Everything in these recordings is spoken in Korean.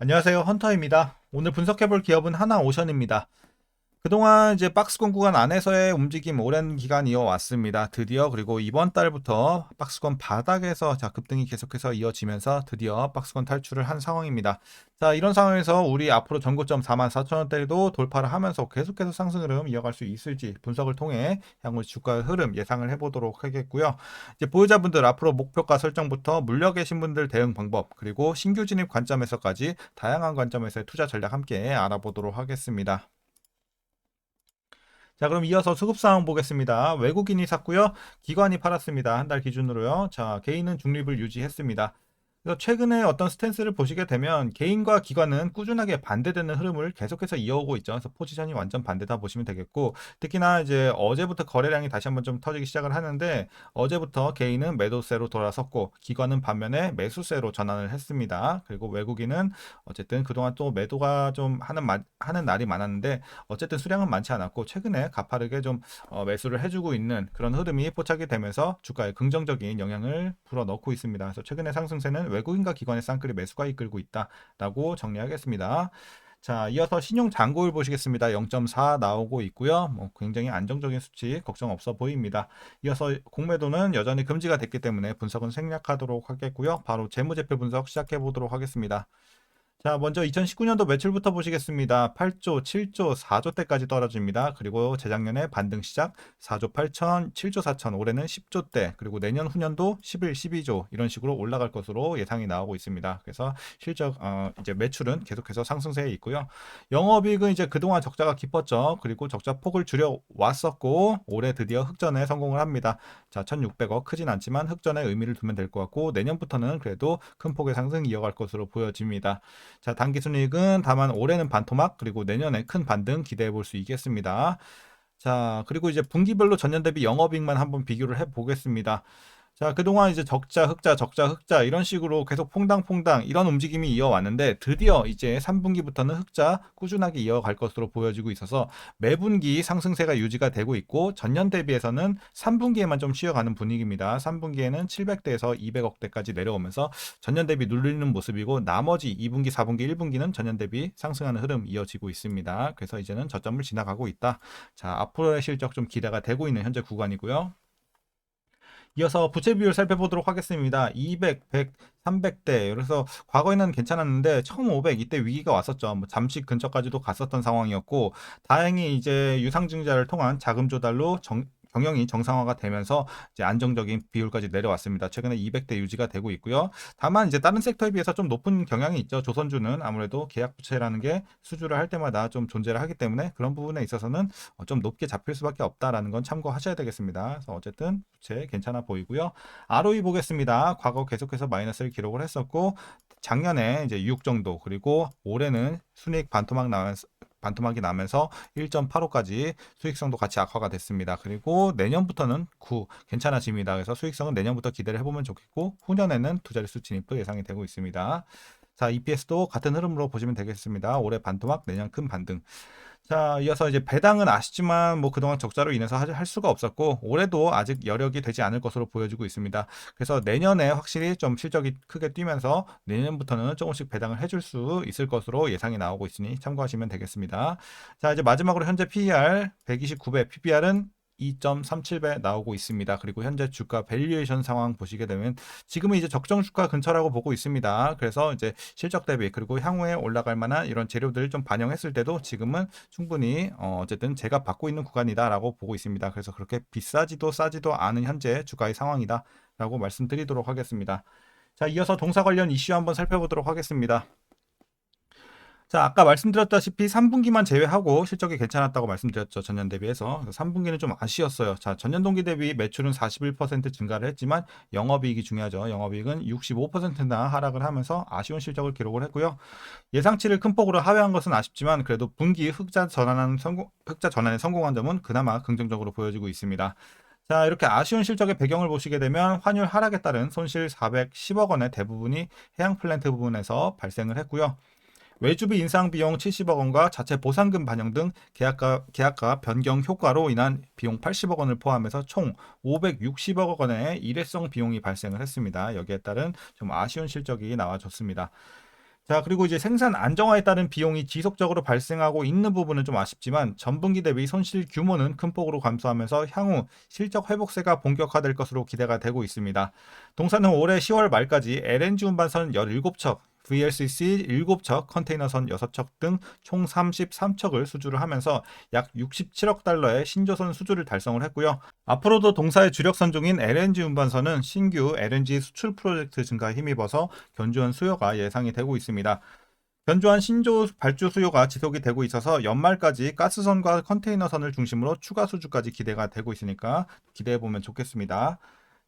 안녕하세요. 헌터입니다. 오늘 분석해볼 기업은 하나오션입니다. 그동안 이제 박스권 구간 안에서의 움직임 오랜 기간 이어왔습니다. 드디어 그리고 이번 달부터 박스권 바닥에서 급등이 계속해서 이어지면서 드디어 박스권 탈출을 한 상황입니다. 자, 이런 상황에서 우리 앞으로 전고점 44,000원대도 돌파를 하면서 계속해서 상승 흐름 이어갈 수 있을지 분석을 통해 향후 주가 흐름 예상을 해보도록 하겠고요. 이제 보유자분들 앞으로 목표가 설정부터 물려 계신 분들 대응 방법 그리고 신규 진입 관점에서까지 다양한 관점에서의 투자 전략 함께 알아보도록 하겠습니다. 자, 그럼 이어서 수급 상황 보겠습니다. 외국인이 샀고요. 기관이 팔았습니다. 한 달 기준으로요. 자, 개인은 중립을 유지했습니다. 그래서 최근에 어떤 스탠스를 보시게 되면 개인과 기관은 꾸준하게 반대되는 흐름을 계속해서 이어오고 있죠. 그래서 포지션이 완전 반대다 보시면 되겠고, 특히나 이제 어제부터 거래량이 다시 한번 좀 터지기 시작을 하는데, 어제부터 개인은 매도세로 돌아섰고 기관은 반면에 매수세로 전환을 했습니다. 그리고 외국인은 어쨌든 그동안 또 매도가 좀 하는 날이 많았는데, 어쨌든 수량은 많지 않았고 최근에 가파르게 좀 매수를 해주고 있는 그런 흐름이 포착이 되면서 주가에 긍정적인 영향을 불어넣고 있습니다. 그래서 최근의 상승세는 외국인과 기관의 쌍끌이 매수가 이끌고 있다라고 정리하겠습니다. 자, 이어서 신용 잔고율 보시겠습니다. 0.4 나오고 있고요. 굉장히 안정적인 수치 걱정 없어 보입니다. 이어서 공매도는 여전히 금지가 됐기 때문에 분석은 생략하도록 하겠고요. 바로 재무제표 분석 시작해 보도록 하겠습니다. 자, 먼저 2019년도 매출부터 보시겠습니다. 8조, 7조, 4조 대까지 떨어집니다. 그리고 재작년에 반등 시작 4조 8천, 7조 4천, 올해는 10조 대, 그리고 내년 후년도 11, 12조 이런 식으로 올라갈 것으로 예상이 나오고 있습니다. 그래서 실적 이제 매출은 계속해서 상승세에 있고요. 영업이익은 이제 그동안 적자가 깊었죠. 그리고 적자 폭을 줄여 왔었고 올해 드디어 흑전에 성공을 합니다. 자, 1,600억 크진 않지만 흑전에 의미를 두면 될 것 같고 내년부터는 그래도 큰 폭의 상승 이어갈 것으로 보여집니다. 자, 단기순이익은 다만 올해는 반토막 그리고 내년에 큰 반등 기대해 볼 수 있겠습니다. 자, 그리고 이제 분기별로 전년 대비 영업이익만 한번 비교를 해 보겠습니다. 자, 그동안 이제 적자, 흑자, 적자, 흑자 이런 식으로 계속 퐁당퐁당 이런 움직임이 이어왔는데 드디어 이제 3분기부터는 흑자 꾸준하게 이어갈 것으로 보여지고 있어서 매분기 상승세가 유지가 되고 있고 전년 대비해서는 3분기에만 좀 쉬어가는 분위기입니다. 3분기에는 700대에서 200억대까지 내려오면서 전년 대비 눌리는 모습이고 나머지 2분기, 4분기, 1분기는 전년 대비 상승하는 흐름 이어지고 있습니다. 그래서 이제는 저점을 지나가고 있다. 자, 앞으로의 실적 좀 기대가 되고 있는 현재 구간이고요. 이어서 부채 비율 살펴보도록 하겠습니다. 200, 100, 300대. 그래서 과거에는 괜찮았는데 1500 이때 위기가 왔었죠. 잠시 근처까지도 갔었던 상황이었고 다행히 이제 유상증자를 통한 자금 조달로 경영이 정상화가 되면서 이제 안정적인 비율까지 내려왔습니다. 최근에 200대 유지가 되고 있고요. 다만 이제 다른 섹터에 비해서 좀 높은 경향이 있죠. 조선주는 아무래도 계약 부채라는 게 수주를 할 때마다 좀 존재를 하기 때문에 그런 부분에 있어서는 좀 높게 잡힐 수밖에 없다라는 건 참고하셔야 되겠습니다. 그래서 어쨌든 부채 괜찮아 보이고요. ROE 보겠습니다. 과거 계속해서 마이너스를 기록을 했었고 작년에 이제 6 정도 그리고 올해는 순이익 반토막이 나면서 1.85까지 수익성도 같이 악화가 됐습니다. 그리고 내년부터는 9 괜찮아집니다. 그래서 수익성은 내년부터 기대를 해보면 좋겠고 후년에는 두 자릿수 진입도 예상이 되고 있습니다. 자, EPS도 같은 흐름으로 보시면 되겠습니다. 올해 반토막, 내년 큰 반등. 자, 이어서 이제 배당은 아시지만 그동안 적자로 인해서 할 수가 없었고 올해도 아직 여력이 되지 않을 것으로 보여지고 있습니다. 그래서 내년에 확실히 좀 실적이 크게 뛰면서 내년부터는 조금씩 배당을 해줄 수 있을 것으로 예상이 나오고 있으니 참고하시면 되겠습니다. 자, 이제 마지막으로 현재 PER 129배, PBR은 2.37배 나오고 있습니다. 그리고 현재 주가 밸류에이션 상황 보시게 되면 지금은 이제 적정 주가 근처라고 보고 있습니다. 그래서 이제 실적 대비 그리고 향후에 올라갈 만한 이런 재료들을 좀 반영했을 때도 지금은 충분히 어쨌든 제가 받고 있는 구간이다라고 보고 있습니다. 그래서 그렇게 비싸지도 싸지도 않은 현재 주가의 상황이다라고 말씀드리도록 하겠습니다. 자, 이어서 동사 관련 이슈 한번 살펴보도록 하겠습니다. 자, 아까 말씀드렸다시피 3분기만 제외하고 실적이 괜찮았다고 말씀드렸죠. 전년 대비해서. 3분기는 좀 아쉬웠어요. 자, 전년 동기 대비 매출은 41% 증가를 했지만 영업이익이 중요하죠. 영업이익은 65%나 하락을 하면서 아쉬운 실적을 기록을 했고요. 예상치를 큰 폭으로 하회한 것은 아쉽지만 그래도 분기 흑자 전환에 성공한 점은 그나마 긍정적으로 보여지고 있습니다. 자, 이렇게 아쉬운 실적의 배경을 보시게 되면 환율 하락에 따른 손실 410억 원의 대부분이 해양 플랜트 부분에서 발생을 했고요. 외주비 인상 비용 70억 원과 자체 보상금 반영 등 계약과 변경 효과로 인한 비용 80억 원을 포함해서 총 560억 원의 일회성 비용이 발생을 했습니다. 여기에 따른 좀 아쉬운 실적이 나와줬습니다. 자, 그리고 이제 생산 안정화에 따른 비용이 지속적으로 발생하고 있는 부분은 좀 아쉽지만 전분기 대비 손실 규모는 큰 폭으로 감소하면서 향후 실적 회복세가 본격화될 것으로 기대가 되고 있습니다. 동사는 올해 10월 말까지 LNG 운반선 17척, VLCC 7척, 컨테이너선 6척 등 총 33척을 수주를 하면서 약 67억 달러의 신조선 수주를 달성을 했고요. 앞으로도 동사의 주력 선종인 LNG 운반선은 신규 LNG 수출 프로젝트 증가에 힘입어서 견조한 수요가 예상이 되고 있습니다. 견조한 신조 발주 수요가 지속이 되고 있어서 연말까지 가스선과 컨테이너선을 중심으로 추가 수주까지 기대가 되고 있으니까 기대해 보면 좋겠습니다.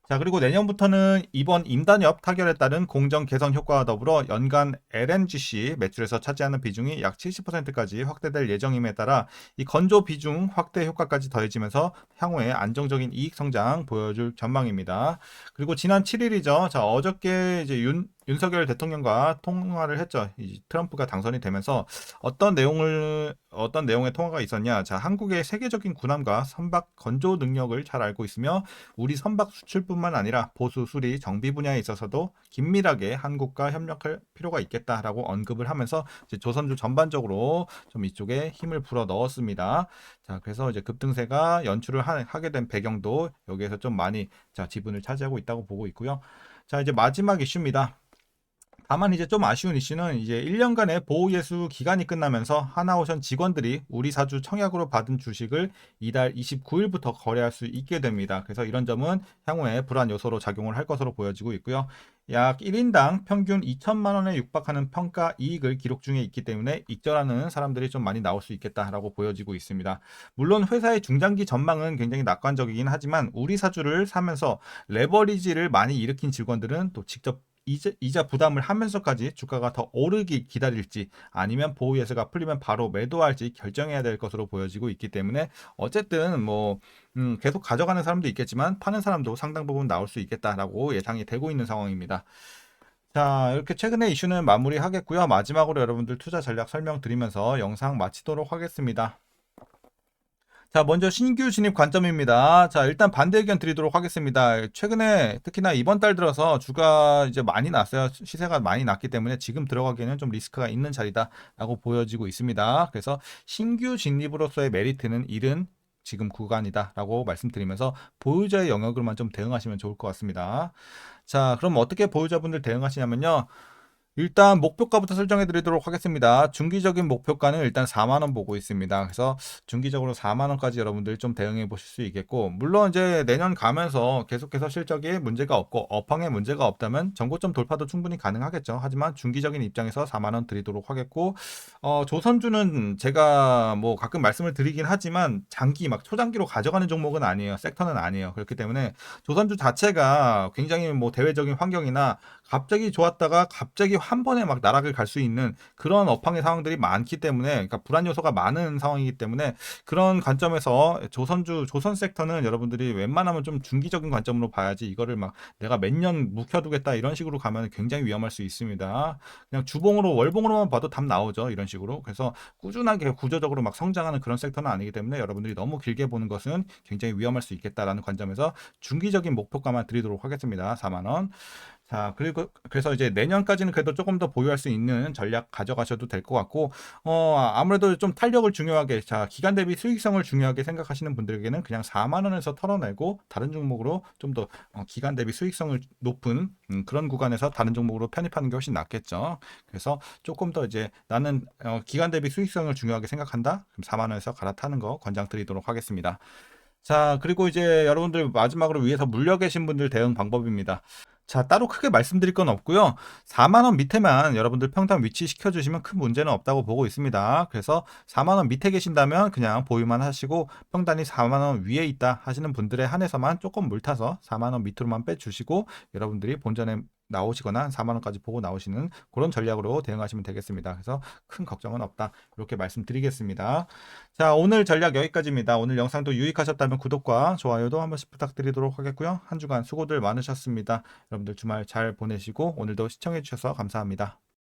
자, 그리고 내년부터는 이번 임단협 타결에 따른 공정 개선 효과와 더불어 연간 LNGC 매출에서 차지하는 비중이 약 70%까지 확대될 예정임에 따라 이 건조 비중 확대 효과까지 더해지면서 향후에 안정적인 이익 성장 보여줄 전망입니다. 그리고 지난 7일이죠. 자, 어저께 이제 윤석열 대통령과 통화를 했죠. 이 트럼프가 당선이 되면서 어떤 내용의 통화가 있었냐? 자, 한국의 세계적인 군함과 선박 건조 능력을 잘 알고 있으며 우리 선박 수출뿐만 아니라 보수, 수리, 정비 분야에 있어서도 긴밀하게 한국과 협력할 필요가 있겠다라고 언급을 하면서 이제 조선주 전반적으로 좀 이쪽에 힘을 불어 넣었습니다. 자, 그래서 이제 급등세가 연출을 하게 된 배경도 여기에서 좀 많이 자, 지분을 차지하고 있다고 보고 있고요. 자, 이제 마지막 이슈입니다. 다만 이제 좀 아쉬운 이슈는 이제 1년간의 보호예수 기간이 끝나면서 하나오션 직원들이 우리 사주 청약으로 받은 주식을 이달 29일부터 거래할 수 있게 됩니다. 그래서 이런 점은 향후에 불안 요소로 작용을 할 것으로 보여지고 있고요. 약 1인당 평균 2천만 원에 육박하는 평가 이익을 기록 중에 있기 때문에 익절하는 사람들이 좀 많이 나올 수 있겠다라고 보여지고 있습니다. 물론 회사의 중장기 전망은 굉장히 낙관적이긴 하지만 우리 사주를 사면서 레버리지를 많이 일으킨 직원들은 또 직접 이자 부담을 하면서까지 주가가 더 오르기 기다릴지 아니면 보호 예수가 풀리면 바로 매도할지 결정해야 될 것으로 보여지고 있기 때문에 어쨌든 뭐 계속 가져가는 사람도 있겠지만 파는 사람도 상당 부분 나올 수 있겠다라고 예상이 되고 있는 상황입니다. 자, 이렇게 최근의 이슈는 마무리하겠고요. 마지막으로 여러분들 투자 전략 설명드리면서 영상 마치도록 하겠습니다. 자, 먼저 신규 진입 관점입니다. 자, 일단 반대 의견 드리도록 하겠습니다. 최근에 특히나 이번 달 들어서 주가 이제 많이 났어요. 시세가 많이 났기 때문에 지금 들어가기에는 좀 리스크가 있는 자리다라고 보여지고 있습니다. 그래서 신규 진입으로서의 메리트는 이른 지금 구간이다라고 말씀드리면서 보유자의 영역으로만 좀 대응하시면 좋을 것 같습니다. 자, 그럼 어떻게 보유자분들 대응하시냐면요. 일단 목표가부터 설정해 드리도록 하겠습니다. 중기적인 목표가는 일단 4만 원 보고 있습니다. 그래서 중기적으로 4만 원까지 여러분들이 좀 대응해 보실 수 있겠고, 물론 이제 내년 가면서 계속해서 실적에 문제가 없고 업황에 문제가 없다면 전고점 돌파도 충분히 가능하겠죠. 하지만 중기적인 입장에서 4만 원 드리도록 하겠고, 조선주는 제가 뭐 가끔 말씀을 드리긴 하지만 장기 막 초장기로 가져가는 종목은 아니에요. 섹터는 아니에요. 그렇기 때문에 조선주 자체가 굉장히 뭐 대외적인 환경이나 갑자기 좋았다가 갑자기 한 번에 막 나락을 갈 수 있는 그런 업황의 상황들이 많기 때문에, 그러니까 불안 요소가 많은 상황이기 때문에 그런 관점에서 조선 섹터는 여러분들이 웬만하면 좀 중기적인 관점으로 봐야지 이거를 막 내가 몇 년 묵혀두겠다 이런 식으로 가면 굉장히 위험할 수 있습니다. 그냥 주봉으로 월봉으로만 봐도 답 나오죠. 이런 식으로. 그래서 꾸준하게 구조적으로 막 성장하는 그런 섹터는 아니기 때문에 여러분들이 너무 길게 보는 것은 굉장히 위험할 수 있겠다라는 관점에서 중기적인 목표가만 드리도록 하겠습니다. 4만 원. 자, 그리고 그래서 이제 내년까지는 그래도 조금 더 보유할 수 있는 전략 가져가셔도 될 것 같고, 아무래도 좀 탄력을 중요하게, 자, 기간 대비 수익성을 중요하게 생각하시는 분들에게는 그냥 4만 원에서 털어내고 다른 종목으로 좀 더 기간 대비 수익성을 높은 그런 구간에서 다른 종목으로 편입하는 게 훨씬 낫겠죠. 그래서 조금 더 이제 나는 기간 대비 수익성을 중요하게 생각한다? 그럼 4만 원에서 갈아타는 거 권장드리도록 하겠습니다. 자, 그리고 이제 여러분들 마지막으로 위에서 물려 계신 분들 대응 방법입니다. 자, 따로 크게 말씀드릴 건 없고요. 4만 원 밑에만 여러분들 평당 위치시켜 주시면 큰 문제는 없다고 보고 있습니다. 그래서 4만 원 밑에 계신다면 그냥 보유만 하시고 평단이 4만 원 위에 있다 하시는 분들에 한해서만 조금 물타서 4만 원 밑으로만 빼주시고 여러분들이 본전에 나오시거나 4만 원까지 보고 나오시는 그런 전략으로 대응하시면 되겠습니다. 그래서 큰 걱정은 없다. 이렇게 말씀드리겠습니다. 자, 오늘 전략 여기까지입니다. 오늘 영상도 유익하셨다면 구독과 좋아요도 한 번씩 부탁드리도록 하겠고요. 한 주간 수고들 많으셨습니다. 여러분들 주말 잘 보내시고 오늘도 시청해 주셔서 감사합니다.